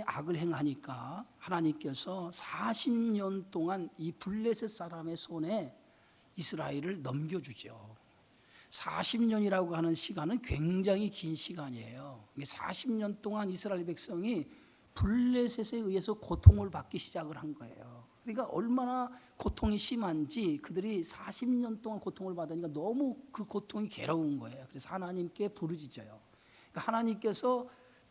악을 행하니까 하나님께서 40년 동안 이 블레셋 사람의 손에 이스라엘을 넘겨주죠. 40년이라고 하는 시간은 굉장히 긴 시간이에요. 40년 동안 이스라엘 백성이 블레셋에 의해서 고통을 받기 시작을 한 거예요. 그러니까 얼마나 고통이 심한지 그들이 40년 동안 고통을 받으니까 너무 그 고통이 괴로운 거예요. 그래서 하나님께 부르짖어요. 그러니까 하나님께서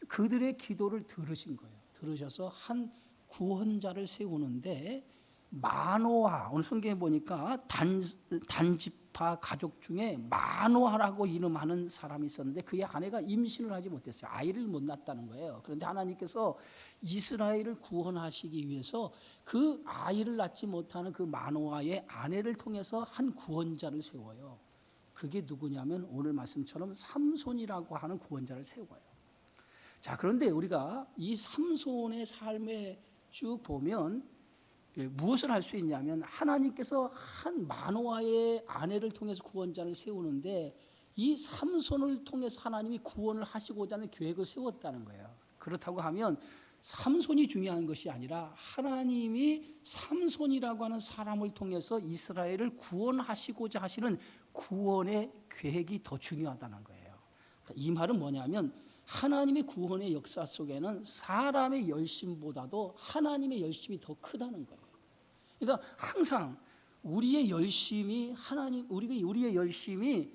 그들의 기도를 들으신 거예요. 들으셔서 한 구원자를 세우는데 마노아, 오늘 성경에 보니까 단지파 가족 중에 마노아라고 이름하는 사람이 있었는데 그의 아내가 임신을 하지 못했어요. 아이를 못 낳았다는 거예요. 그런데 하나님께서 이스라엘을 구원하시기 위해서 그 아이를 낳지 못하는 그 마노아의 아내를 통해서 한 구원자를 세워요. 그게 누구냐면 오늘 말씀처럼 삼손이라고 하는 구원자를 세워요. 자, 그런데 우리가 이 삼손의 삶에 쭉 보면 무엇을 할 수 있냐면 하나님께서 한 마노아의 아내를 통해서 구원자를 세우는데 이 삼손을 통해서 하나님이 구원을 하시고자 하는 계획을 세웠다는 거예요. 그렇다고 하면 삼손이 중요한 것이 아니라 하나님이 삼손이라고 하는 사람을 통해서 이스라엘을 구원하시고자 하시는 구원의 계획이 더 중요하다는 거예요. 이 말은 뭐냐면 하나님의 구원의 역사 속에는 사람의 열심보다도 하나님의 열심이 더 크다는 거예요. 그러니까 항상 우리의 열심이 우리의 열심이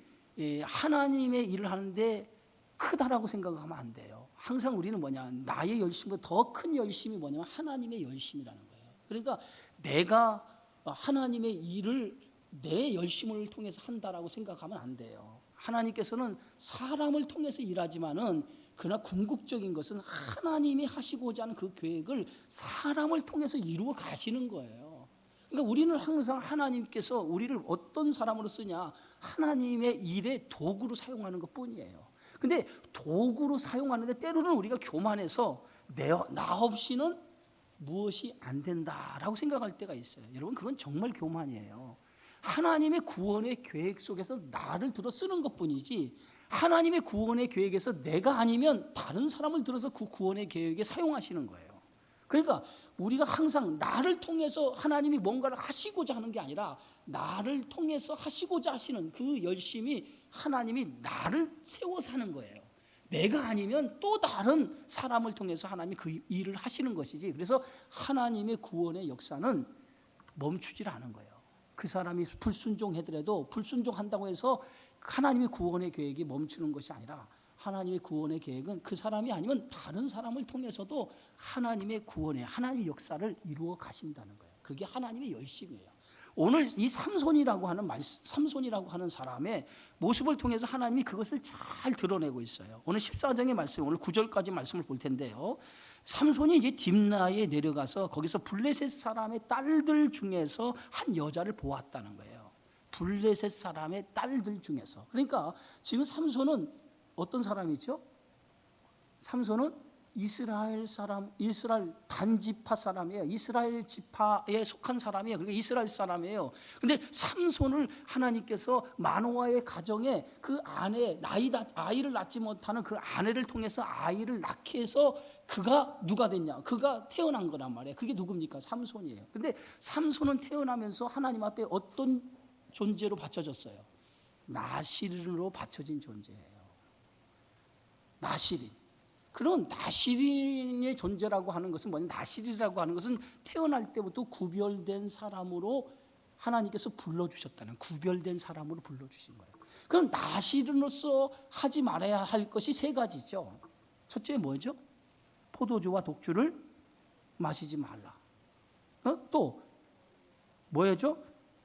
하나님의 일을 하는데 크다라고 생각하면 안 돼요. 항상 우리는 뭐냐, 나의 열심보다 더 큰 열심이 뭐냐면 하나님의 열심이라는 거예요. 그러니까 내가 하나님의 일을 내 열심을 통해서 한다라고 생각하면 안 돼요. 하나님께서는 사람을 통해서 일하지만은 그러나 궁극적인 것은 하나님이 하시고자 하는 그 계획을 사람을 통해서 이루어 가시는 거예요. 그러니까 우리는 항상 하나님께서 우리를 어떤 사람으로 쓰냐, 하나님의 일의 도구로 사용하는 것뿐이에요. 근데 도구로 사용하는데 때로는 우리가 교만해서 나 없이는 무엇이 안 된다라고 생각할 때가 있어요. 여러분, 그건 정말 교만이에요. 하나님의 구원의 계획 속에서 나를 들어 쓰는 것뿐이지 하나님의 구원의 계획에서 내가 아니면 다른 사람을 들어서 그 구원의 계획에 사용하시는 거예요. 그러니까 우리가 항상 나를 통해서 하나님이 뭔가를 하시고자 하는 게 아니라 나를 통해서 하시고자 하시는 그 열심이 하나님이 나를 세워서 하는 거예요. 내가 아니면 또 다른 사람을 통해서 하나님이 그 일을 하시는 것이지. 그래서 하나님의 구원의 역사는 멈추질 않은 거예요. 그 사람이 불순종하더라도 불순종한다고 해서 하나님의 구원의 계획이 멈추는 것이 아니라 하나님의 구원의 계획은 그 사람이 아니면 다른 사람을 통해서도 하나님의 구원의 하나님의 역사를 이루어 가신다는 거예요. 그게 하나님의 열심이에요. 오늘 이 삼손이라고 하는 사람의 모습을 통해서 하나님이 그것을 잘 드러내고 있어요. 오늘 14장의 말씀, 오늘 9절까지 말씀을 볼 텐데요. 삼손이 이제 딥나에 내려가서 거기서 블레셋 사람의 딸들 중에서 한 여자를 보았다는 거예요. 블레셋 사람의 딸들 중에서. 그러니까 지금 삼손은 어떤 사람이죠? 삼손은 이스라엘 단지파 사람이에요. 이스라엘 지파에 속한 사람이에요. 그러니까 이스라엘 사람이에요. 근데 삼손을 하나님께서 마노아의 가정에 그 아내, 아이를 낳지 못하는 그 아내를 통해서 아이를 낳게 해서 그가 누가 됐냐? 그가 태어난 거란 말이에요. 그게 누굽니까? 삼손이에요. 근데 삼손은 태어나면서 하나님 앞에 어떤 존재로 바쳐졌어요? 나실인으로 바쳐진 존재예요. 나실인. 그런 나실인의 존재라고 하는 것은 뭐냐? 나실이라고 하는 것은 태어날 때부터 구별된 사람으로 하나님께서 불러주셨다는, 구별된 사람으로 불러주신 거예요. 그럼 나실인으로서 하지 말아야 할 것이 세 가지죠. 첫째 뭐죠? 포도주와 독주를 마시지 말라. 또 뭐예요?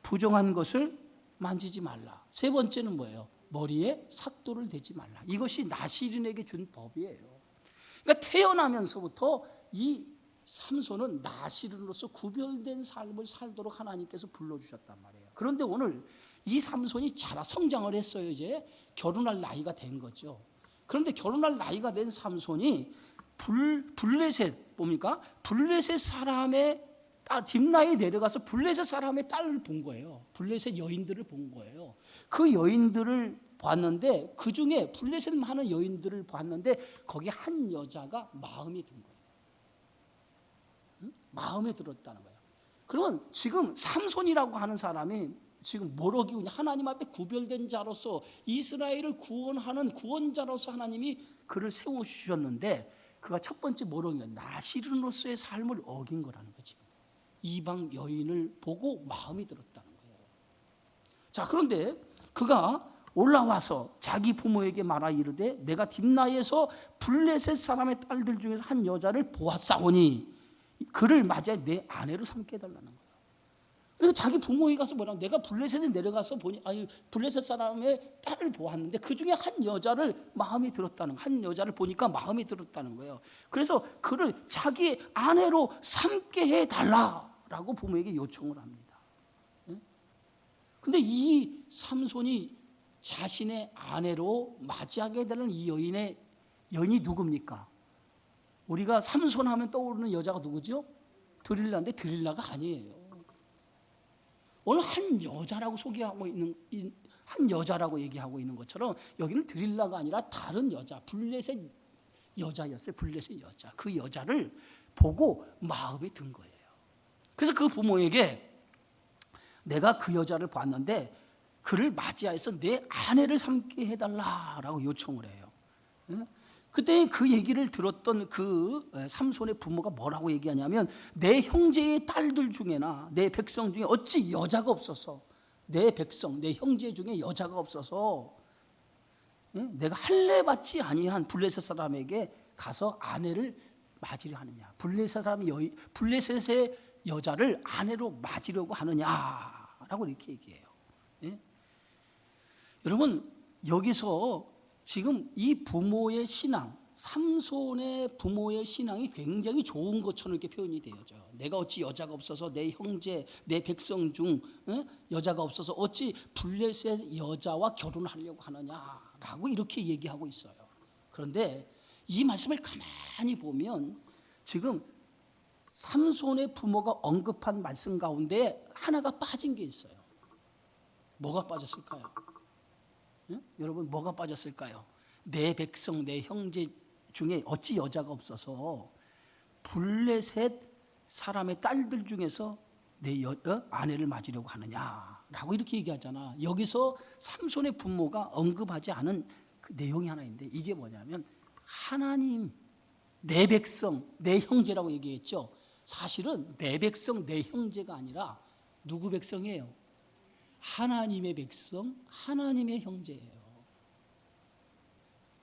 부정한 것을 만지지 말라. 세 번째는 뭐예요? 머리에 삭도를 대지 말라. 이것이 나실인에게 준 법이에요. 그러니까 태어나면서부터 이 삼손은 나실인으로서 구별된 삶을 살도록 하나님께서 불러주셨단 말이에요. 그런데 오늘 이 삼손이 성장을 했어요. 이제 결혼할 나이가 된 거죠. 그런데 결혼할 나이가 된 삼손이 블레셋 뭡니까? 블레셋 사람의 딥나에 내려가서 블레셋 사람의 딸을 본 거예요. 블레셋 여인들을 본 거예요. 그 여인들을 봤는데 그 중에 블레셋 많은 여인들을 봤는데 거기 한 여자가 마음이 든 거예요. 마음에 들었다는 거예요. 그러면 지금 삼손이라고 하는 사람이 지금 뭐로 기우냐? 하나님 앞에 구별된 자로서 이스라엘을 구원하는 구원자로서 하나님이 그를 세우셨는데 그가 첫 번째 뭐로 기우냐? 나시른으로서의 삶을 어긴 거라는 거지. 이방 여인을 보고 마음이 들었다는 거예요. 자, 그런데 그가 올라와서 자기 부모에게 말하 이르되 내가 딥나에서 블레셋 사람의 딸들 중에서 한 여자를 보았사오니 그를 맞아 내 아내로 삼게 해달라는 거예요. 그래서 자기 부모에게 가서 뭐라고, 내가 블레셋에 내려가서 보니 블레셋 사람의 딸을 보았는데 그 중에 한 여자를 마음에 들었다는, 한 여자를 보니까 마음에 들었다는 거예요. 그래서 그를 자기 아내로 삼게 해달라라고 부모에게 요청을 합니다. 근데 이 삼손이 자신의 아내로 맞이하게 해달라는 이 여인이 누굽니까? 우리가 삼손 하면 떠오르는 여자가 누구죠? 드릴라인데 드릴라가 아니에요. 오늘 한 여자라고 소개하고 있는, 한 여자라고 얘기하고 있는 것처럼 여기는 드릴라가 아니라 다른 여자, 블레셋 여자였어요. 블레셋 여자. 그 여자를 보고 마음에 든 거예요. 그래서 그 부모에게 내가 그 여자를 봤는데 그를 맞이하여서 내 아내를 삼게 해달라라고 요청을 해요. 그때 그 얘기를 들었던 그 삼손의 부모가 뭐라고 얘기하냐면 내 형제의 딸들 중에나 내 백성 중에 어찌 여자가 없어서, 내 백성, 내 형제 중에 여자가 없어서 내가 할례 받지 아니한 블레셋 사람에게 가서 아내를 맞으려 하느냐, 블레셋의 여자를 아내로 맞으려고 하느냐라고 이렇게 얘기해요. 여러분, 여기서 지금 이 부모의 신앙, 삼손의 부모의 신앙이 굉장히 좋은 것처럼 이렇게 표현이 되어져. 내가 어찌 여자가 없어서 내 형제, 내 백성 중 여자가 없어서 어찌 블레셋 여자와 결혼하려고 하느냐라고 이렇게 얘기하고 있어요. 그런데 이 말씀을 가만히 보면 지금 삼손의 부모가 언급한 말씀 가운데 하나가 빠진 게 있어요. 뭐가 빠졌을까요? 여러분, 뭐가 빠졌을까요? 내 백성, 내 형제 중에 어찌 여자가 없어서 블레셋 사람의 딸들 중에서 내 아내를 맞으려고 하느냐라고 이렇게 얘기하잖아. 여기서 삼손의 부모가 언급하지 않은 그 내용이 하나 있는데 이게 뭐냐면 하나님, 내 백성, 내 형제라고 얘기했죠. 사실은 내 백성, 내 형제가 아니라 누구 백성이에요? 하나님의 백성, 하나님의 형제예요.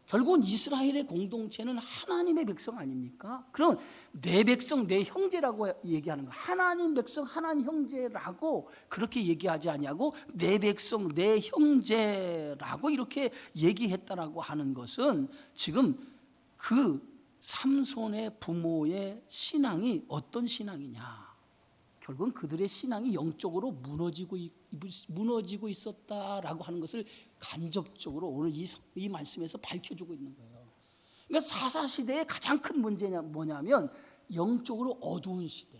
결국은 이스라엘의 공동체는 하나님의 백성 아닙니까? 그럼 내 백성, 내 형제라고 얘기하는 거, 하나님 백성, 하나님 형제라고 그렇게 얘기하지 아니하고 내 백성, 내 형제라고 이렇게 얘기했다라고 하는 것은 지금 그 삼손의 부모의 신앙이 어떤 신앙이냐? 결국은 그들의 신앙이 영적으로 무너지고 있었다라고 하는 것을 간접적으로 오늘 이 말씀에서 밝혀주고 있는 거예요. 그러니까 사사시대의 가장 큰 문제냐 뭐냐면 영적으로 어두운 시대,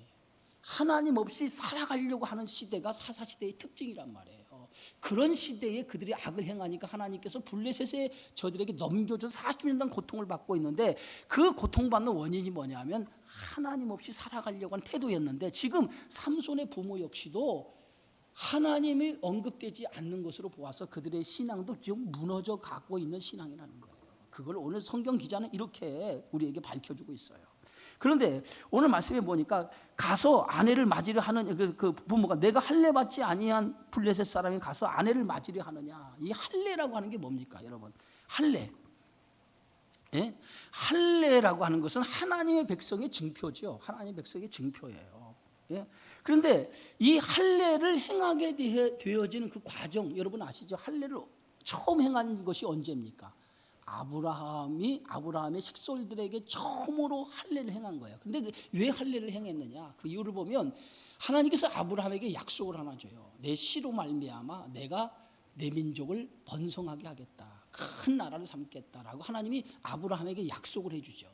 하나님 없이 살아가려고 하는 시대가 사사시대의 특징이란 말이에요. 그런 시대에 그들이 악을 행하니까 하나님께서 블레셋에 저들에게 넘겨줘서 40년 동안 고통을 받고 있는데 그 고통받는 원인이 뭐냐면 하나님 없이 살아가려고 하는 태도였는데 지금 삼손의 부모 역시도 하나님이 언급되지 않는 것으로 보아서 그들의 신앙도 지금 무너져 가고 있는 신앙이라는 거예요. 그걸 오늘 성경 기자는 이렇게 우리에게 밝혀주고 있어요. 그런데 오늘 말씀에 보니까 가서 아내를 맞으려 하는 그 부모가 내가 할례 받지 아니한 블레셋 사람이 가서 아내를 맞으려 하느냐. 이 할례라고 하는 게 뭡니까, 여러분? 할례. 예? 할례라고 하는 것은 하나님의 백성의 증표죠. 하나님의 백성의 증표예요. 예? 그런데 이 할례를 행하게 되어지는 그 과정, 여러분 아시죠? 할례를 처음 행한 것이 언제입니까? 아브라함의 식솔들에게 처음으로 할례를 행한 거예요. 그런데 왜 할례를 행했느냐? 그 이유를 보면 하나님께서 아브라함에게 약속을 하나 줘요. 내 씨로 말미암아 내가 내 민족을 번성하게 하겠다. 큰 나라를 삼겠다라고 하나님이 아브라함에게 약속을 해주죠.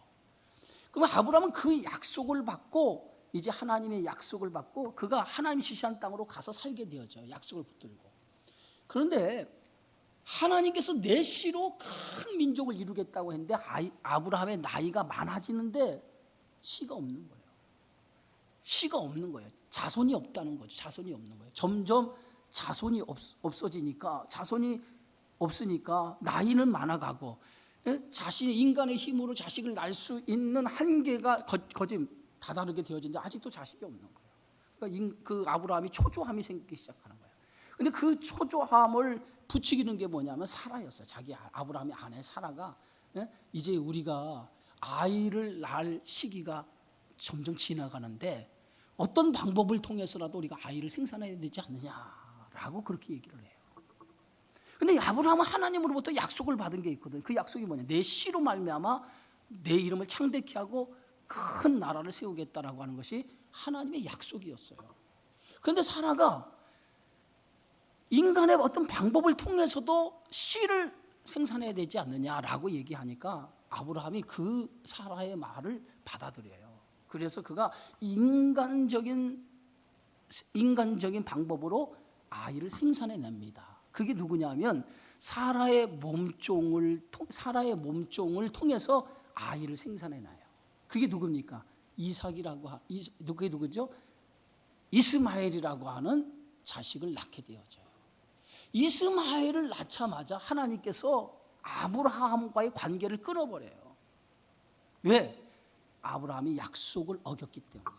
그러면 아브라함은 그 약속을 받고 이제 하나님의 약속을 받고 그가 하나님이 지시한 땅으로 가서 살게 되어져. 약속을 붙들고. 그런데 하나님께서 내 씨로 큰 민족을 이루겠다고 했는데 아브라함의 나이가 많아지는데 씨가 없는 거예요. 씨가 없는 거예요. 자손이 없다는 거죠. 자손이 없는 거예요. 점점 자손이 없어지니까, 자손이 없으니까 나이는 많아가고, 자신의 인간의 힘으로 자식을 낳을 수 있는 한계가 다다르게 되어지는데 아직도 자식이 없는 거예요. 그러니까 그 아브라함이 초조함이 생기기 시작하는 거예요. 근데 그 초조함을 부추기는 게 뭐냐면 사라였어요. 자기 아브라함의 아내 사라가, 이제 우리가 아이를 낳을 시기가 점점 지나가는데 어떤 방법을 통해서라도 우리가 아이를 생산해야 되지 않느냐라고 그렇게 얘기를 해요. 근데 아브라함은 하나님으로부터 약속을 받은 게 있거든. 그 약속이 뭐냐? 내 씨로 말미암아 내 이름을 창대케 하고 큰 나라를 세우겠다라고 하는 것이 하나님의 약속이었어요. 그런데 사라가 인간의 어떤 방법을 통해서도 씨를 생산해야 되지 않느냐라고 얘기하니까 아브라함이 그 사라의 말을 받아들여요. 그래서 그가 인간적인 방법으로 아이를 생산해냅니다. 그게 누구냐면 사라의 몸종을 통해서 아이를 생산해놔요. 그게 누굽니까? 그게 누구죠? 이스마엘이라고 하는 자식을 낳게 되어져요. 이스마엘을 낳자마자 하나님께서 아브라함과의 관계를 끊어버려요. 왜? 아브라함이 약속을 어겼기 때문에.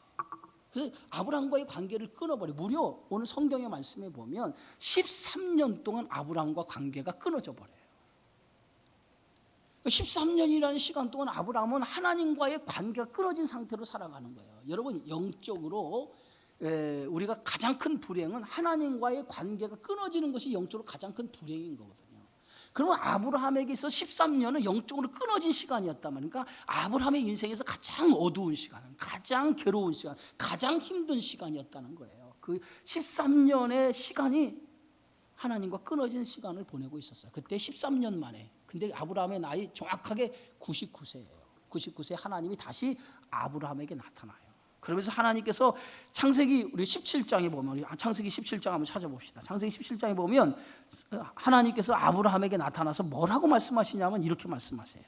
그래서 아브라함과의 관계를 끊어버려요. 무려 오늘 성경의 말씀에 보면 13년 동안 아브라함과 관계가 끊어져 버려요. 13년이라는 시간 동안 아브라함은 하나님과의 관계가 끊어진 상태로 살아가는 거예요. 여러분, 영적으로 우리가 가장 큰 불행은 하나님과의 관계가 끊어지는 것이 영적으로 가장 큰 불행인 거거든요. 그러면 아브라함에게 있어 13년은 영적으로 끊어진 시간이었단 말이에요. 그러니까 아브라함의 인생에서 가장 어두운 시간, 가장 괴로운 시간, 가장 힘든 시간이었다는 거예요. 그 13년의 시간이 하나님과 끊어진 시간을 보내고 있었어요. 그때 13년 만에. 근데 아브라함의 나이 정확하게 99세예요. 99세 하나님이 다시 아브라함에게 나타나요. 그러면서 하나님께서 창세기 우리 17장에 보면, 우리 창세기 17장 한번 찾아봅시다. 창세기 17장에 보면 하나님께서 아브라함에게 나타나서 뭐라고 말씀하시냐면 이렇게 말씀하세요.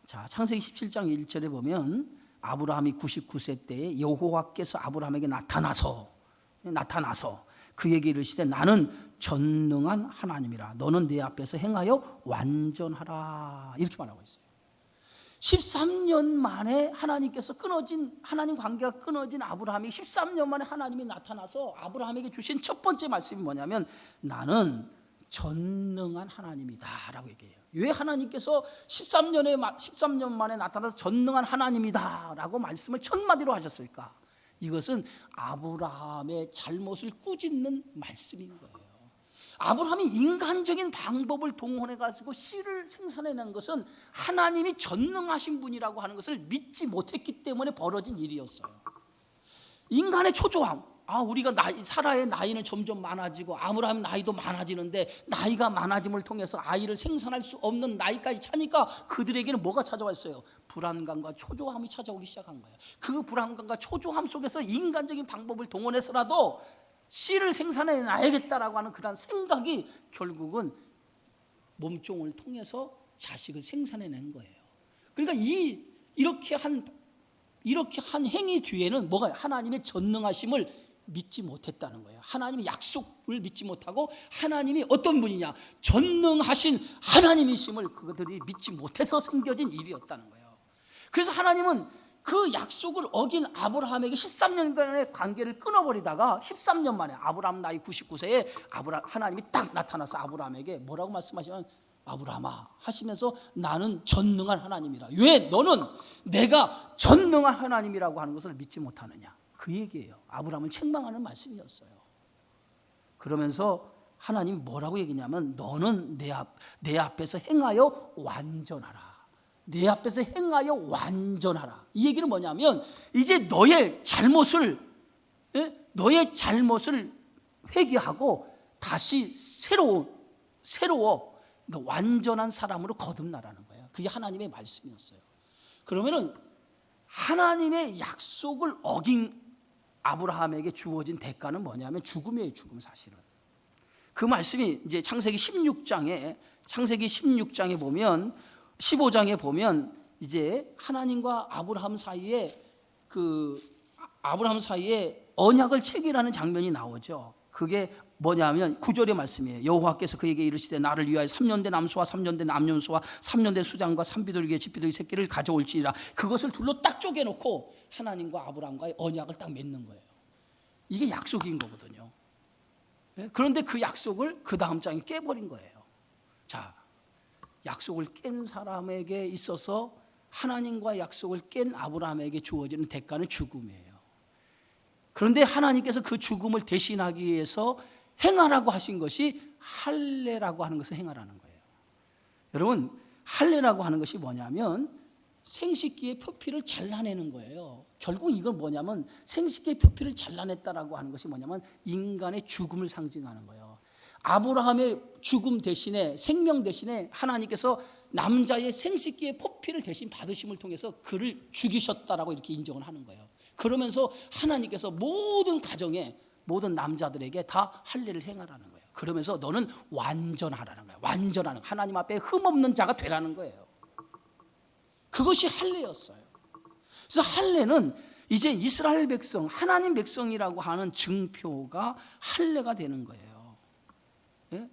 자, 창세기 17장 1절에 보면 아브라함이 99세 때에 여호와께서 아브라함에게 나타나서 그에게 이르시되 나는 전능한 하나님이라 너는 내 앞에서 행하여 완전하라, 이렇게 말하고 있어요. 13년 만에 하나님 관계가 끊어진 아브라함이 13년 만에 하나님이 나타나서 아브라함에게 주신 첫 번째 말씀이 뭐냐면 나는 전능한 하나님이다 라고 얘기해요. 왜 하나님께서 13년 만에 나타나서 전능한 하나님이다 라고 말씀을 첫 마디로 하셨을까? 이것은 아브라함의 잘못을 꾸짖는 말씀인 거예요. 아브라함이 인간적인 방법을 동원해 가지고 씨를 생산해낸 것은 하나님이 전능하신 분이라고 하는 것을 믿지 못했기 때문에 벌어진 일이었어요. 인간의 초조함, 우리가 사라의 나이는 점점 많아지고 아브라함 나이도 많아지는데 나이가 많아짐을 통해서 아이를 생산할 수 없는 나이까지 차니까 그들에게는 뭐가 찾아왔어요? 불안감과 초조함이 찾아오기 시작한 거예요. 그 불안감과 초조함 속에서 인간적인 방법을 동원해서라도 씨를 생산해 놔야겠다라고 하는 그런 생각이 결국은 몸종을 통해서 자식을 생산해낸 거예요. 그러니까 이렇게 한 행위 뒤에는 뭐가 하나님의 전능하심을 믿지 못했다는 거예요. 하나님의 약속을 믿지 못하고 하나님이 어떤 분이냐, 전능하신 하나님이심을 그들이 믿지 못해서 생겨진 일이었다는 거예요. 그래서 하나님은 그 약속을 어긴 아브라함에게 13년간의 관계를 끊어버리다가 13년 만에 아브라함 나이 99세에 하나님이 딱 나타나서 아브라함에게 뭐라고 말씀하시면 아브라함아 하시면서 나는 전능한 하나님이라. 왜 너는 내가 전능한 하나님이라고 하는 것을 믿지 못하느냐, 그 얘기예요. 아브라함을 책망하는 말씀이었어요. 그러면서 하나님이 뭐라고 얘기냐면 너는 내 앞에서 행하여 완전하라. 내 앞에서 행하여 완전하라. 이 얘기는 뭐냐면 이제 너의 잘못을 회개하고 다시 새로워 완전한 사람으로 거듭나라는 거예요. 그게 하나님의 말씀이었어요. 그러면은 하나님의 약속을 어긴 아브라함에게 주어진 대가는 뭐냐면 죽음이에요. 죽음. 사실은 그 말씀이 이제 창세기 16장에 보면 15장에 보면 이제 하나님과 아브라함 사이에 그 아브라함 사이에 언약을 체결하는 장면이 나오죠. 그게 뭐냐면 9절의 말씀이에요. 여호와께서 그에게 이르시되 나를 위하여 3년 된 암소와 3년 된 암염소와 3년 된 수장과 3비둘기의 집비둘기 새끼를 가져올지니라. 그것을 둘로 딱 쪼개놓고 하나님과 아브라함과의 언약을 딱 맺는 거예요. 이게 약속인 거거든요. 그런데 그 약속을 그 다음 장에 깨버린 거예요. 자, 약속을 깬 사람에게 있어서 하나님과 약속을 깬 아브라함에게 주어지는 대가는 죽음이에요. 그런데 하나님께서 그 죽음을 대신하기 위해서 행하라고 하신 것이 할례라고 하는 것을 행하라는 거예요. 여러분, 할례라고 하는 것이 뭐냐면 생식기의 표피를 잘라내는 거예요. 결국 이건 뭐냐면 생식기의 표피를 잘라냈다라고 하는 것이 뭐냐면 인간의 죽음을 상징하는 거예요. 아브라함의 죽음 대신에, 생명 대신에 하나님께서 남자의 생식기의 표피를 대신 받으심을 통해서 그를 죽이셨다라고 이렇게 인정을 하는 거예요. 그러면서 하나님께서 모든 가정에, 모든 남자들에게 다 할례를 행하라는 거예요. 그러면서 너는 완전하라는 거예요. 완전한, 하나님 앞에 흠없는 자가 되라는 거예요. 그것이 할례였어요. 그래서 할례는 이제 이스라엘 백성, 하나님 백성이라고 하는 증표가 할례가 되는 거예요. 예?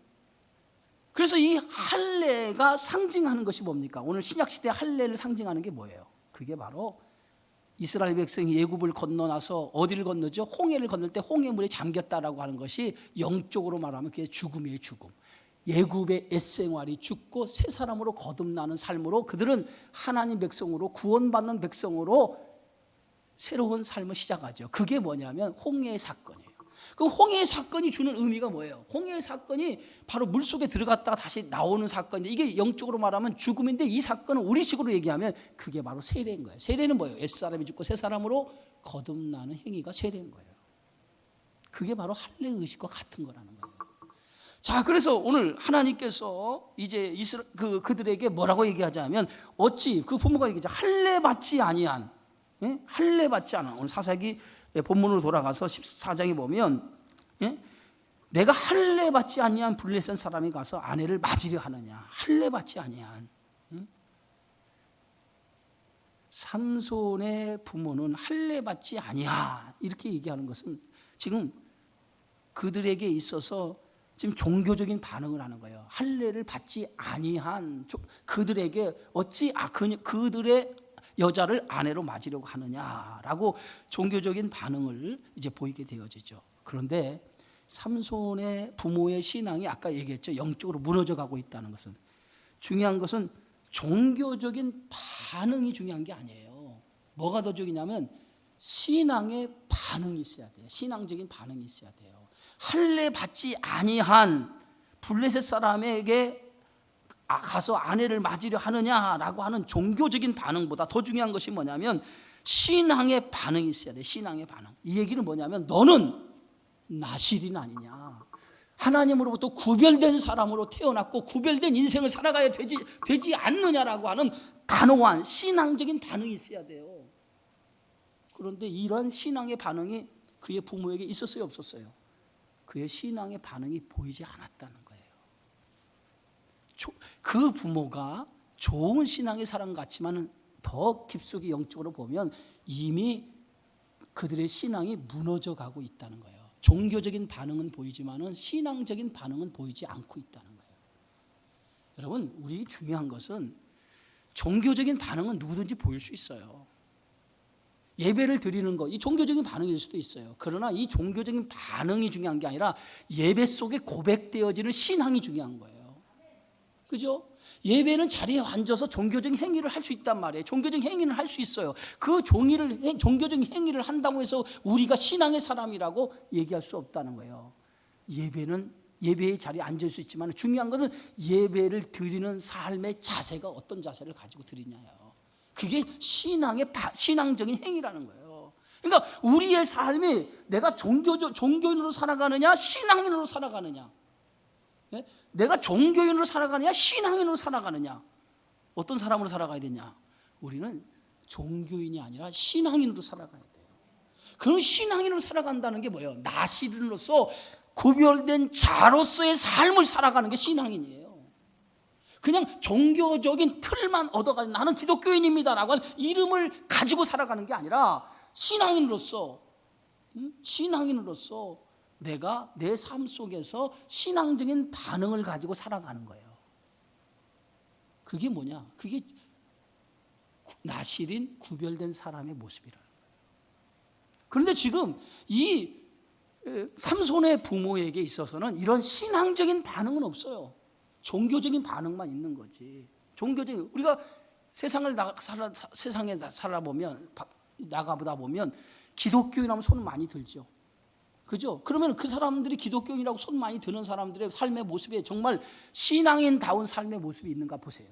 그래서 이 할례가 상징하는 것이 뭡니까? 오늘 신약시대 할례를 상징하는 게 뭐예요? 그게 바로 이스라엘 백성이 애굽을 건너나서 어디를 건너죠? 홍해를 건널 때 홍해물에 잠겼다라고 하는 것이 영적으로 말하면 그게 죽음이에요. 죽음. 애굽의 옛생활이 죽고 새 사람으로 거듭나는 삶으로 그들은 하나님 백성으로, 구원받는 백성으로 새로운 삶을 시작하죠. 그게 뭐냐면 홍해의 사건이에요. 그 홍해의 사건이 주는 의미가 뭐예요? 홍해의 사건이 바로 물속에 들어갔다가 다시 나오는 사건인데, 이게 영적으로 말하면 죽음인데, 이 사건은 우리식으로 얘기하면 그게 바로 세례인 거예요. 세례는 뭐예요? 옛사람이 죽고 새 사람으로 거듭나는 행위가 세례인 거예요. 그게 바로 할례 의식과 같은 거라는 거예요. 자, 그래서 오늘 하나님께서 이제 그들에게 뭐라고 얘기하자면, 어찌 그 부모가 얘기하죠. 할례 받지 아니한, 할례 받지 않아. 오늘 사사기 본문으로 돌아가서 14장에 보면, 내가 할례 받지 아니한 블레셋 사람이 가서 아내를 맞으려 하느냐. 할례 받지 아니한. 삼손의 부모는 할례 받지 아니야. 이렇게 얘기하는 것은 지금 그들에게 있어서 지금 종교적인 반응을 하는 거예요. 할례를 받지 아니한 그들에게 어찌 그들의 여자를 아내로 맞으려고 하느냐라고 종교적인 반응을 이제 보이게 되어지죠. 그런데 삼손의 부모의 신앙이 아까 얘기했죠. 영적으로 무너져 가고 있다는 것은, 중요한 것은 종교적인 반응이 중요한 게 아니에요. 뭐가 더 중요하냐면 신앙의 반응이 있어야 돼요. 신앙적인 반응이 있어야 돼요. 할례 받지 아니한 블레셋 사람에게 가서 아내를 맞으려 하느냐라고 하는 종교적인 반응보다 더 중요한 것이 뭐냐면 신앙의 반응이 있어야 돼. 신앙의 반응. 이 얘기는 뭐냐면 너는 나실인 아니냐, 하나님으로부터 구별된 사람으로 태어났고 구별된 인생을 살아가야 되지 않느냐라고 하는 단호한 신앙적인 반응이 있어야 돼요. 그런데 이러한 신앙의 반응이 그의 부모에게 있었어요, 없었어요? 그의 신앙의 반응이 보이지 않았다는 거예요. 그 부모가 좋은 신앙의 사람 같지만 더 깊숙이 영적으로 보면 이미 그들의 신앙이 무너져 가고 있다는 거예요. 종교적인 반응은 보이지만은 신앙적인 반응은 보이지 않고 있다는 거예요. 여러분, 우리 중요한 것은 종교적인 반응은 누구든지 보일 수 있어요. 예배를 드리는 것, 이 종교적인 반응일 수도 있어요. 그러나 이 종교적인 반응이 중요한 게 아니라 예배 속에 고백되어지는 신앙이 중요한 거예요. 그죠? 예배는 자리에 앉아서 종교적인 행위를 할 수 있단 말이에요. 종교적인 행위는 할 수 있어요. 그 종교적인 행위를 한다고 해서 우리가 신앙의 사람이라고 얘기할 수 없다는 거예요. 예배의 자리에 앉을 수 있지만 중요한 것은 예배를 드리는 삶의 자세가 어떤 자세를 가지고 드리냐예요. 그게 신앙적인 행위라는 거예요. 그러니까 우리의 삶이 내가 종교인으로 살아가느냐 신앙인으로 살아가느냐, 내가 종교인으로 살아가느냐 신앙인으로 살아가느냐, 어떤 사람으로 살아가야 되냐? 우리는 종교인이 아니라 신앙인으로 살아가야 돼요. 그런 신앙인으로 살아간다는 게 뭐예요? 나시린으로서 구별된 자로서의 삶을 살아가는 게 신앙인이에요. 그냥 종교적인 틀만 얻어가지고 나는 기독교인입니다라고 하는 이름을 가지고 살아가는 게 아니라 신앙인으로서 내가 내 삶 속에서 신앙적인 반응을 가지고 살아가는 거예요. 그게 뭐냐? 그게 나실인 구별된 사람의 모습이라는 거예요. 그런데 지금 이 삼손의 부모에게 있어서는 이런 신앙적인 반응은 없어요. 종교적인 반응만 있는 거지. 종교적인, 우리가 세상에 살아보면, 나가보다 보면 기독교인하면 손 많이 들죠. 그죠? 그러면 그 사람들이 기독교인이라고 손 많이 드는 사람들의 삶의 모습에 정말 신앙인다운 삶의 모습이 있는가 보세요.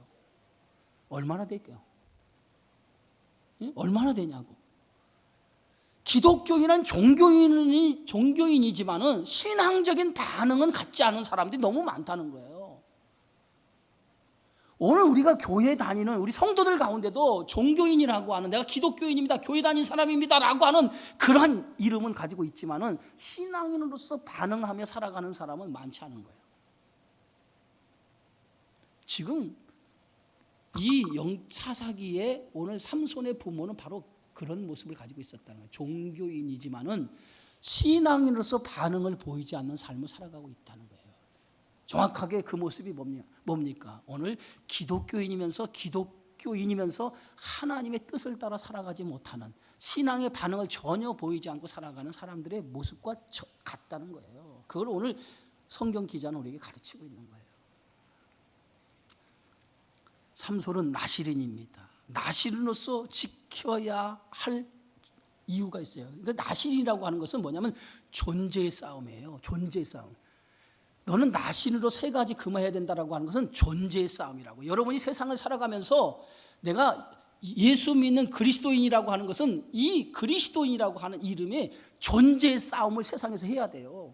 얼마나 될까요? 얼마나 되냐고. 기독교인은 종교인이지만은 신앙적인 반응은 갖지 않은 사람들이 너무 많다는 거예요. 오늘 우리가 교회 다니는 우리 성도들 가운데도 종교인이라고 하는, 내가 기독교인입니다, 교회 다닌 사람입니다라고 하는 그러한 이름은 가지고 있지만은 신앙인으로서 반응하며 살아가는 사람은 많지 않은 거예요. 지금 이 사사기에 오늘 삼손의 부모는 바로 그런 모습을 가지고 있었다는 거예요. 종교인이지만은 신앙인으로서 반응을 보이지 않는 삶을 살아가고 있다는 거예요. 정확하게 그 모습이 뭡니까? 오늘 기독교인이면서 하나님의 뜻을 따라 살아가지 못하는, 신앙의 반응을 전혀 보이지 않고 살아가는 사람들의 모습과 같다는 거예요. 그걸 오늘 성경 기자는 우리에게 가르치고 있는 거예요. 삼손은 나실인입니다. 나실인으로서 지켜야 할 이유가 있어요. 그러니까 나실이라고 하는 것은 뭐냐면 존재의 싸움이에요. 존재의 싸움. 너는 나실로 세 가지 금해야 된다라고 하는 것은 존재의 싸움이라고. 여러분이 세상을 살아가면서 내가 예수 믿는 그리스도인이라고 하는 것은 이 그리스도인이라고 하는 이름의 존재의 싸움을 세상에서 해야 돼요.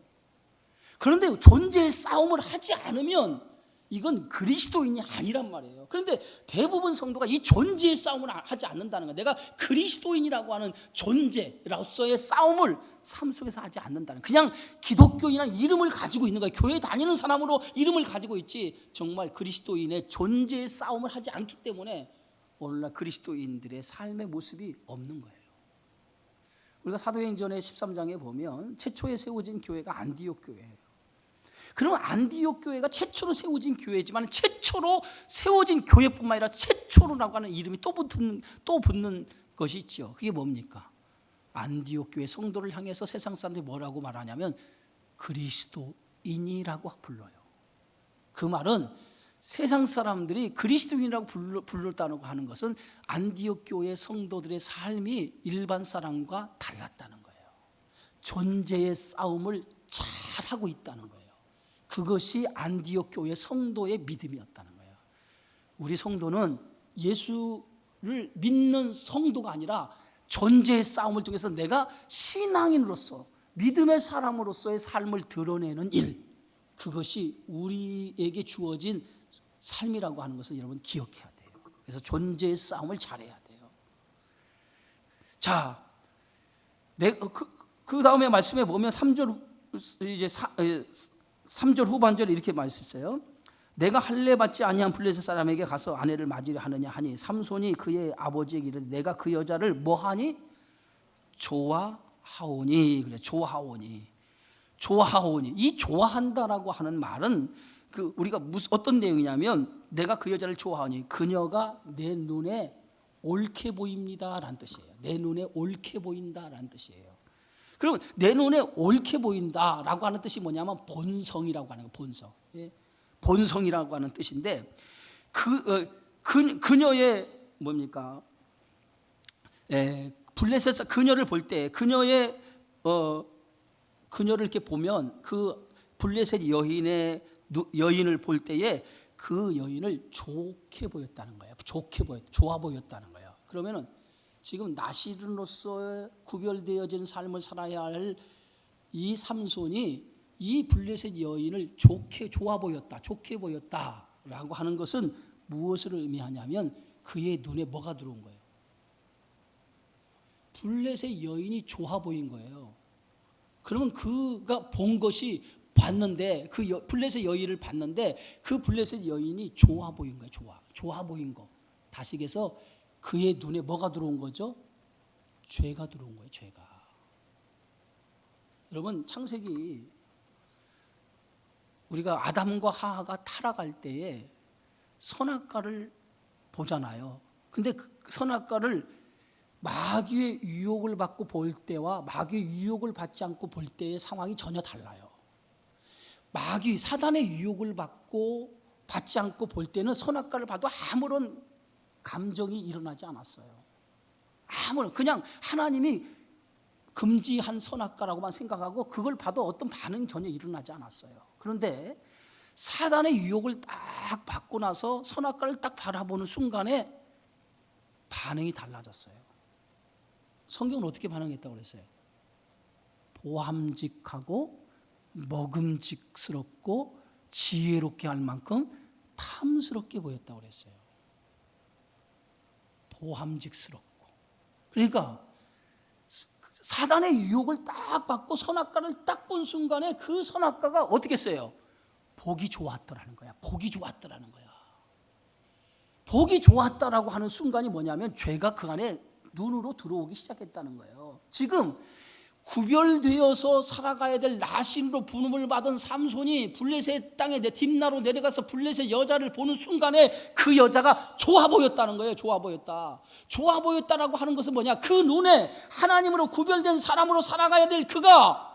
그런데 존재의 싸움을 하지 않으면 이건 그리스도인이 아니란 말이에요. 그런데 대부분 성도가 이 존재의 싸움을 하지 않는다는 거예요. 내가 그리스도인이라고 하는 존재로서의 싸움을 삶 속에서 하지 않는다는, 그냥 기독교인이라는 이름을 가지고 있는 거예요. 교회 다니는 사람으로 이름을 가지고 있지 정말 그리스도인의 존재의 싸움을 하지 않기 때문에 오늘날 그리스도인들의 삶의 모습이 없는 거예요. 우리가 사도행전의 13장에 보면 최초에 세워진 교회가 안디옥 교회예요. 그러면 안디옥 교회가 최초로 세워진 교회지만 최초로 세워진 교회뿐만 아니라 최초로라고 하는 이름이 또 붙는 것이 있죠. 그게 뭡니까? 안디옥 교회 성도를 향해서 세상 사람들이 뭐라고 말하냐면 그리스도인이라고 불러요. 그 말은 세상 사람들이 그리스도인이라고 불렀다고 하는 것은 안디옥 교회 성도들의 삶이 일반 사람과 달랐다는 거예요. 존재의 싸움을 잘하고 있다는 거예요. 그것이 안디옥 교회 성도의 믿음이었다는 거예요. 우리 성도는 예수를 믿는 성도가 아니라 존재의 싸움을 통해서 내가 신앙인으로서 믿음의 사람으로서의 삶을 드러내는 일, 그것이 우리에게 주어진 삶이라고 하는 것을 여러분 기억해야 돼요. 그래서 존재의 싸움을 잘해야 돼요. 자, 그 다음에 말씀해 보면 3절 후반절에 이렇게 말씀했어요. 내가 할례 받지 아니한 블레셋 사람에게 가서 아내를 맞으려 하느냐 하니 삼손이 그의 아버지에게 이르되 내가 그 여자를 뭐하니? 좋아하오니. 그래, 좋아하오니. 이 좋아한다라고 하는 말은 우리가 어떤 내용이냐면 내가 그 여자를 좋아하니 그녀가 내 눈에 옳게 보입니다라는 뜻이에요. 내 눈에 옳게 보인다라는 뜻이에요. 그러면 내 눈에 옳게 보인다라고 하는 뜻이 뭐냐면 본성이라고 하는 거예요. 본성. 예? 본성이라고 하는 뜻인데 그녀의 뭡니까? 블레셋 그녀를 볼 때 그녀를 이렇게 보면 그 블레셋 여인을 볼 때에 그 여인을 좋게 보였다는 거예요. 좋아 보였다는 거예요. 그러면은 지금 나실인으로서 구별되어진 삶을 살아야 할 이 삼손이 이 블레셋 여인을 좋아 보였다라고 하는 것은 무엇을 의미하냐면 그의 눈에 뭐가 들어온 거예요? 블레셋 여인이 좋아 보인 거예요. 그러면 그가 본 것이 봤는데 블레셋 여인을 봤는데 그 블레셋 여인이 좋아 보인 거예요. 좋아 보인 거. 다시계서 그의 눈에 뭐가 들어온 거죠? 죄가 들어온 거예요. 죄가. 여러분 창세기 우리가 아담과 하하가 타락할 때에 선악과를 보잖아요. 근데 그 선악과를 마귀의 유혹을 받고 볼 때와 마귀의 유혹을 받지 않고 볼 때의 상황이 전혀 달라요. 마귀 사단의 유혹을 받지 않고 볼 때는 선악과를 봐도 아무런 감정이 일어나지 않았어요. 아무런 그냥 하나님이 금지한 선악과라고만 생각하고 그걸 봐도 어떤 반응이 전혀 일어나지 않았어요. 그런데 사단의 유혹을 딱 받고 나서 선악과를 딱 바라보는 순간에 반응이 달라졌어요. 성경은 어떻게 반응했다고 그랬어요? 보암직하고 먹음직스럽고 지혜롭게 할 만큼 탐스럽게 보였다고 그랬어요. 보암직스럽고. 그러니까 사단의 유혹을 딱 받고 선악과를 딱 본 순간에 그 선악과가 어떻게 했어요? 보기 좋았더라는 거야. 보기 좋았더라는 거야. 보기 좋았다라고 하는 순간이 뭐냐면 죄가 그 안에 눈으로 들어오기 시작했다는 거예요. 지금 구별되어서 살아가야 될 나신으로 부름을 받은 삼손이 블레셋 땅에 딥나로 내려가서 블레셋 여자를 보는 순간에 그 여자가 좋아 보였다는 거예요. 좋아 보였다. 좋아 보였다라고 하는 것은 뭐냐? 그 눈에 하나님으로 구별된 사람으로 살아가야 될 그가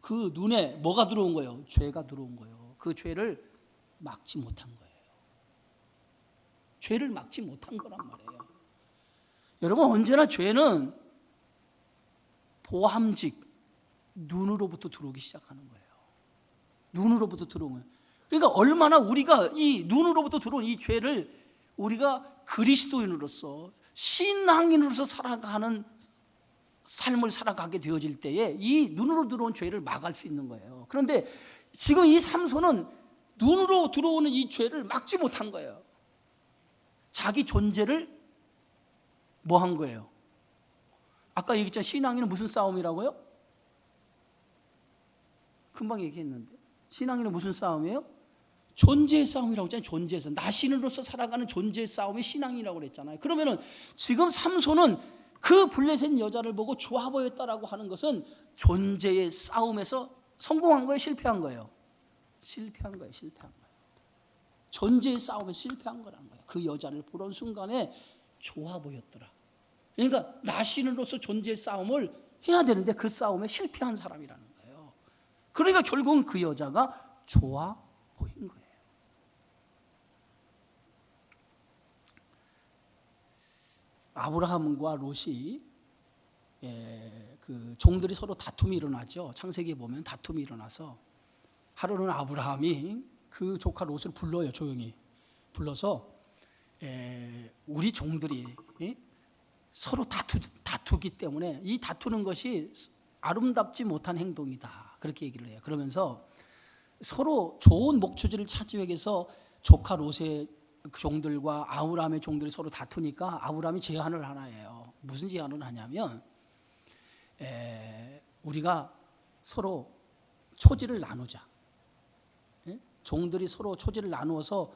그 눈에 뭐가 들어온 거예요? 죄가 들어온 거예요. 그 죄를 막지 못한 거예요. 죄를 막지 못한 거란 말이에요. 여러분 언제나 죄는 보암직 눈으로부터 들어오기 시작하는 거예요. 눈으로부터 들어오는 거예요. 그러니까 얼마나 우리가 이 눈으로부터 들어온 이 죄를 우리가 그리스도인으로서 신앙인으로서 살아가는 삶을 살아가게 되어질 때에 이 눈으로 들어온 죄를 막을 수 있는 거예요. 그런데 지금 이 삼손은 눈으로 들어오는 이 죄를 막지 못한 거예요. 자기 존재를 뭐 한 거예요? 아까 얘기했잖아요. 신앙인은 무슨 싸움이라고요? 금방 얘기했는데 신앙인은 무슨 싸움이에요? 존재의 싸움이라고 했잖아요. 존재에서 나신으로서 살아가는 존재의 싸움이 신앙이라고 그랬잖아요. 그러면은 지금 삼손은 그 블레셋 여자를 보고 좋아 보였다라고 하는 것은 존재의 싸움에서 성공한 거예요? 실패한 거예요? 실패한 거예요. 실패한 거예요. 존재의 싸움에 실패한 거라는 거예요. 그 여자를 보는 순간에 좋아 보였더라. 그러니까 나신으로서 존재의 싸움을 해야 되는데 그 싸움에 실패한 사람이라는 거예요. 그러니까 결국은 그 여자가 좋아 보인 거예요. 아브라함과 롯이 그 종들이 서로 다툼이 일어나죠. 창세기에 보면 다툼이 일어나서 하루는 아브라함이 그 조카 롯을 불러요. 조용히 불러서 우리 종들이 서로 다투기 때문에 이 다투는 것이 아름답지 못한 행동이다. 그렇게 얘기를 해요. 그러면서 서로 좋은 목초지를 찾기 위해서 조카 롯의 종들과 아브라함의 종들이 서로 다투니까 아브라함이 제안을 하나 해요. 무슨 제안을 하냐면 우리가 서로 초지를 나누자. 종들이 서로 초지를 나누어서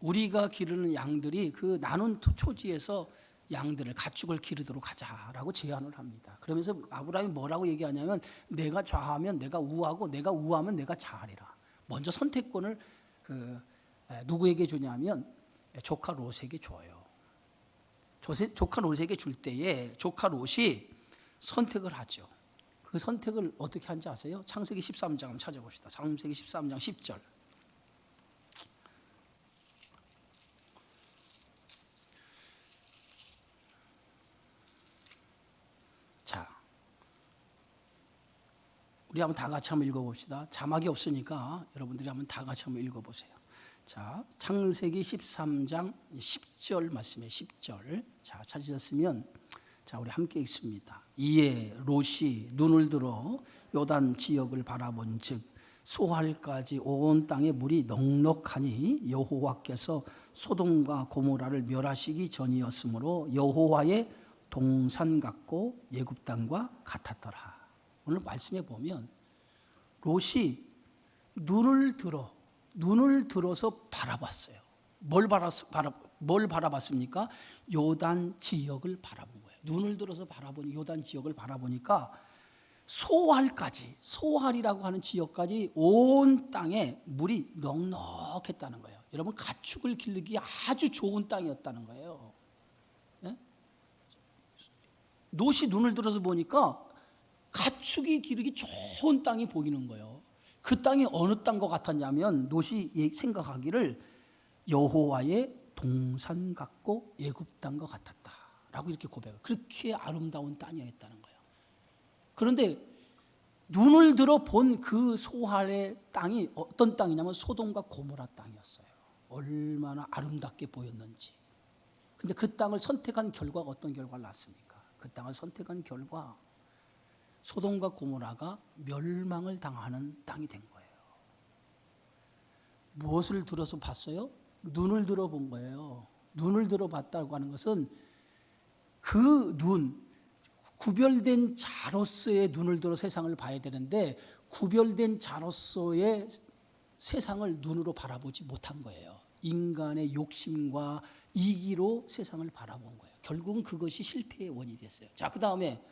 우리가 기르는 양들이 그 나눈 초지에서 양들을 가축을 기르도록 하자라고 제안을 합니다. 그러면서 아브라함이 뭐라고 얘기하냐면 내가 좌하면 내가 우하고 내가 우하면 내가 좌하리라. 먼저 선택권을 누구에게 주냐면 조카 롯에게 줘요. 조카 롯에게 줄 때에 조카 롯이 선택을 하죠. 그 선택을 어떻게 한지 아세요? 창세기 13장 한번 찾아봅시다. 창세기 13장 10절. 자, 우리 한번 다 같이 한번 읽어봅시다. 자막이 없으니까 여러분들이 한번 다 같이 한번 읽어보세요. 자, 창세기 13장 10절 말씀에 10절. 자, 찾으셨으면 자, 우리 함께 읽습니다. 이에 롯이 눈을 들어 요단 지역을 바라본즉 소할까지 온 땅에 물이 넉넉하니 여호와께서 소돔과 고모라를 멸하시기 전이었으므로 여호와의 동산 같고 애굽 땅과 같았더라. 오늘 말씀에 보면 롯이 눈을 들어서 바라봤어요. 뭘 바라봤습니까? 요단 지역을 바라본 거예요. 눈을 들어서 바라보니 요단 지역을 바라보니까 소할이라고 하는 지역까지 온 땅에 물이 넉넉했다는 거예요. 여러분, 가축을 기르기 아주 좋은 땅이었다는 거예요. 네? 롯이 눈을 들어서 보니까 가축이 기르기 좋은 땅이 보이는 거예요. 그 땅이 어느 땅과 같았냐면 롯이 생각하기를 여호와의 동산 같고 애굽 땅과 같았다라고 이렇게 고백해요. 그렇게 아름다운 땅이었다는 거예요. 그런데 눈을 들어 본 그 소할의 땅이 어떤 땅이냐면 소돔과 고모라 땅이었어요. 얼마나 아름답게 보였는지. 근데 그 땅을 선택한 결과가 어떤 결과를 낳았습니까? 그 땅을 선택한 결과 소돔과 고모라가 멸망을 당하는 땅이 된 거예요. 무엇을 들어서 봤어요? 눈을 들어 본 거예요. 눈을 들어 봤다고 하는 것은 그 구별된 자로서의 눈을 들어 세상을 봐야 되는데 구별된 자로서의 세상을 눈으로 바라보지 못한 거예요. 인간의 욕심과 이기로 세상을 바라본 거예요. 결국은 그것이 실패의 원인이 됐어요. 자, 그 다음에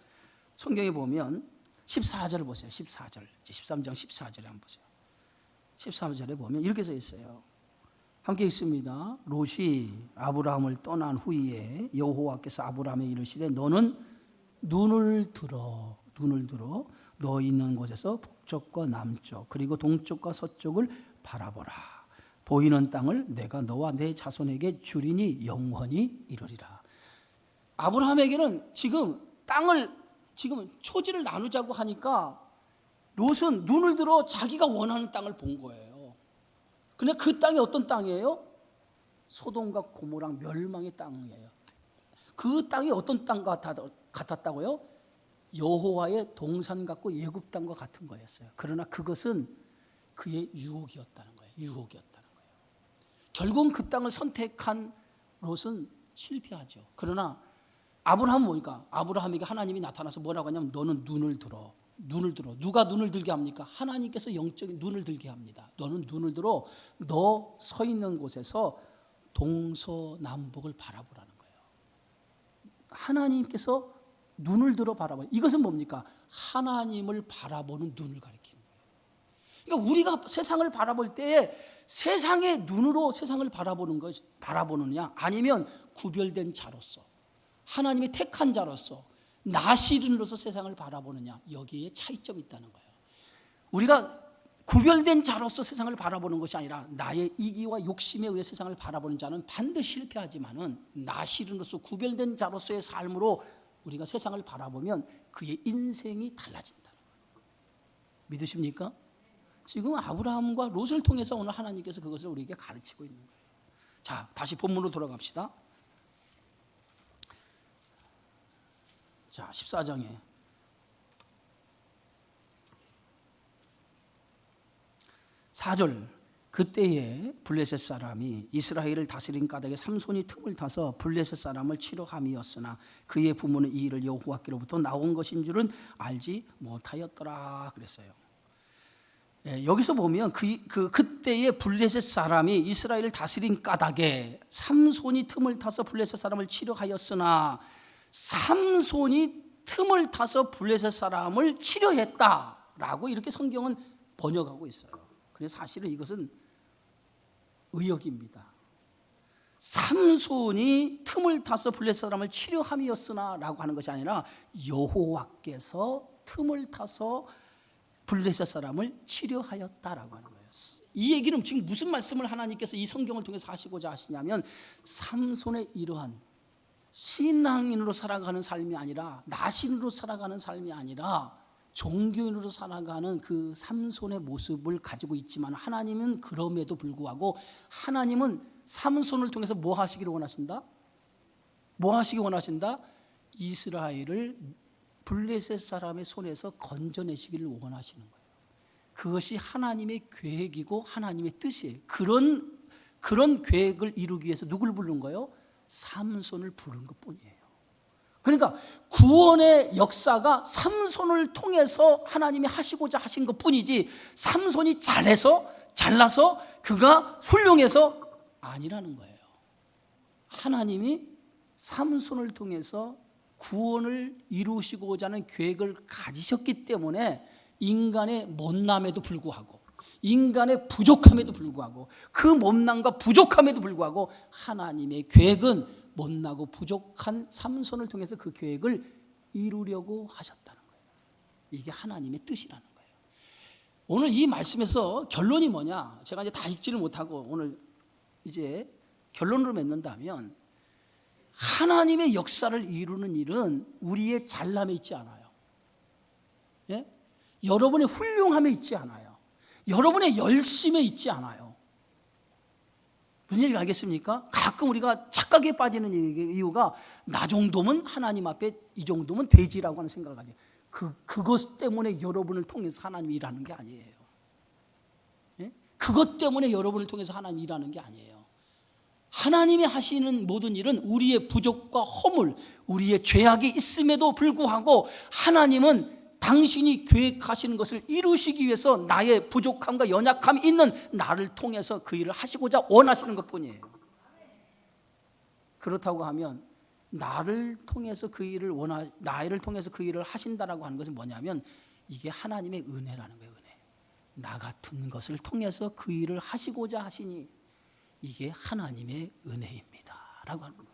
성경에 보면 14절을 보세요. 14절, 13장 14절에 한번 보세요. 13절에 보면 이렇게 써 있어요. 함께 읽습니다. 롯이 아브라함을 떠난 후에 여호와께서 아브라함에 이르시되 너는 눈을 들어 너 있는 곳에서 북쪽과 남쪽 그리고 동쪽과 서쪽을 바라보라. 보이는 땅을 내가 너와 내 자손에게 주리니 영원히 이르리라. 아브라함에게는 지금 초지를 나누자고 하니까 롯은 눈을 들어 자기가 원하는 땅을 본 거예요. 근데 그 땅이 어떤 땅이에요? 소돔과 고모랑 멸망의 땅이에요. 그 땅이 어떤 땅 같았다고요? 여호와의 동산 같고 애굽 땅과 같은 거였어요. 그러나 그것은 그의 유혹이었다는 거예요. 결국은 그 땅을 선택한 롯은 실패하죠. 그러나 아브라함은 뭐니까? 아브라함에게 하나님이 나타나서 뭐라고 하냐면 너는 눈을 들어. 누가 눈을 들게 합니까? 하나님께서 영적인 눈을 들게 합니다. 너는 눈을 들어 너 서 있는 곳에서 동서남북을 바라보라는 거예요. 하나님께서 눈을 들어 바라보는, 이것은 뭡니까? 하나님을 바라보는 눈을 가리키는 거예요. 그러니까 우리가 세상을 바라볼 때 세상의 눈으로 세상을 바라보느냐 아니면 구별된 자로서 하나님이 택한 자로서 나시린으로서 세상을 바라보느냐, 여기에 차이점이 있다는 거예요. 우리가 구별된 자로서 세상을 바라보는 것이 아니라 나의 이기와 욕심에 의해 세상을 바라보는 자는 반드시 실패하지만은 나시린으로서 구별된 자로서의 삶으로 우리가 세상을 바라보면 그의 인생이 달라진다는 거예요. 믿으십니까? 지금 아브라함과 롯을 통해서 오늘 하나님께서 그것을 우리에게 가르치고 있는 거예요. 자, 다시 본문으로 돌아갑시다. 자, 14장에 4절, 그때에 블레셋 사람이 이스라엘을 다스린 까닭에 삼손이 틈을 타서 블레셋 사람을 치러 함이었으나 그의 부모는 이 일을 여호와께로부터 나온 것인 줄은 알지 못하였더라 그랬어요. 여기서 보면 그때에 블레셋 사람이 이스라엘을 다스린 까닭에 삼손이 틈을 타서 블레셋 사람을 치려 하였으나 삼손이 틈을 타서 블레셋 사람을 치려했다라고 이렇게 성경은 번역하고 있어요. 그래서 사실은 이것은 의역입니다. 삼손이 틈을 타서 블레셋 사람을 치려함이었으나 라고 하는 것이 아니라 여호와께서 틈을 타서 블레셋 사람을 치려하였다라고 하는 거예요. 이 얘기는 지금 무슨 말씀을 하나님께서 이 성경을 통해서 하시고자 하시냐면 삼손의 이러한 신앙인으로 살아가는 삶이 아니라 나신으로 살아가는 삶이 아니라 종교인으로 살아가는 그 삼손의 모습을 가지고 있지만 하나님은 그럼에도 불구하고 하나님은 삼손을 통해서 뭐 하시기를 원하신다? 뭐 하시기 원하신다? 이스라엘을 블레셋 사람의 손에서 건져내시기를 원하시는 거예요. 그것이 하나님의 계획이고 하나님의 뜻이에요. 그런 계획을 이루기 위해서 누굴 부른 거예요? 삼손을 부른 것뿐이에요. 그러니까 구원의 역사가 삼손을 통해서 하나님이 하시고자 하신 것뿐이지 삼손이 잘나서 그가 훌륭해서 아니라는 거예요. 하나님이 삼손을 통해서 구원을 이루시고자 하는 계획을 가지셨기 때문에 인간의 못남에도 불구하고 인간의 부족함에도 불구하고 그 못남과 부족함에도 불구하고 하나님의 계획은 못나고 부족한 삼손을 통해서 그 계획을 이루려고 하셨다는 거예요. 이게 하나님의 뜻이라는 거예요. 오늘 이 말씀에서 결론이 뭐냐? 제가 이제 다 읽지를 못하고 오늘 이제 결론으로 맺는다면 하나님의 역사를 이루는 일은 우리의 잘남에 있지 않아요. 예? 여러분의 훌륭함에 있지 않아요. 여러분의 열심에 있지 않아요. 무슨 얘기 알겠습니까? 가끔 우리가 착각에 빠지는 이유가 나 정도면 하나님 앞에 이 정도면 되지라고 하는 생각을 가져요. 그것 때문에 여러분을 통해서 하나님이 일하는 게 아니에요. 예? 그것 때문에 여러분을 통해서 하나님이 일하는 게 아니에요. 하나님이 하시는 모든 일은 우리의 부족과 허물, 우리의 죄악이 있음에도 불구하고 하나님은 당신이 계획하시는 것을 이루시기 위해서 나의 부족함과 연약함이 있는 나를 통해서 그 일을 하시고자 원하시는 것뿐이에요. 그렇다고 하면 나를 통해서 그 일을 하신다라고 하는 것은 뭐냐면 이게 하나님의 은혜라는 거예요. 은혜. 나 같은 것을 통해서 그 일을 하시고자 하시니 이게 하나님의 은혜입니다 라고 하는 거예요.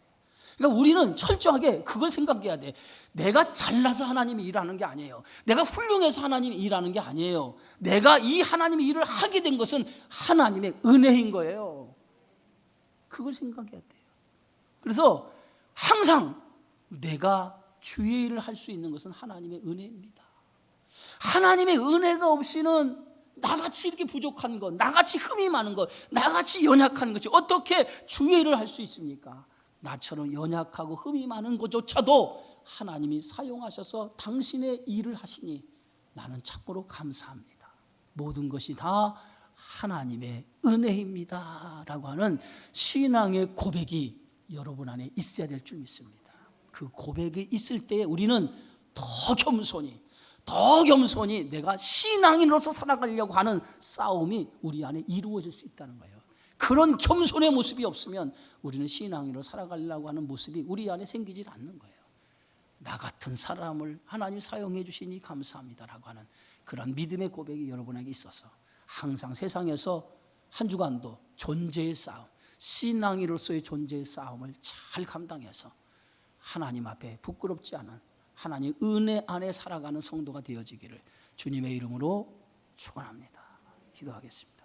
그러니까 우리는 철저하게 그걸 생각해야 돼. 내가 잘나서 하나님이 일하는 게 아니에요. 내가 훌륭해서 하나님이 일하는 게 아니에요. 내가 이 하나님의 일을 하게 된 것은 하나님의 은혜인 거예요. 그걸 생각해야 돼요. 그래서 항상 내가 주의 일을 할 수 있는 것은 하나님의 은혜입니다. 하나님의 은혜가 없이는 나같이 이렇게 부족한 것, 나같이 흠이 많은 것, 나같이 연약한 것이 어떻게 주의 일을 할 수 있습니까? 나처럼 연약하고 흠이 많은 것조차도 하나님이 사용하셔서 당신의 일을 하시니 나는 참으로 감사합니다. 모든 것이 다 하나님의 은혜입니다 라고 하는 신앙의 고백이 여러분 안에 있어야 될 줄 믿습니다. 그 고백이 있을 때 우리는 더 겸손히 내가 신앙인으로서 살아가려고 하는 싸움이 우리 안에 이루어질 수 있다는 거예요. 그런 겸손의 모습이 없으면 우리는 신앙인으로 살아가려고 하는 모습이 우리 안에 생기지 않는 거예요. 나 같은 사람을 하나님 사용해 주시니 감사합니다라고 하는 그런 믿음의 고백이 여러분에게 있어서 항상 세상에서 한 주간도 존재의 싸움, 신앙인으로서의 존재의 싸움을 잘 감당해서 하나님 앞에 부끄럽지 않은 하나님 은혜 안에 살아가는 성도가 되어지기를 주님의 이름으로 축원합니다. 기도하겠습니다.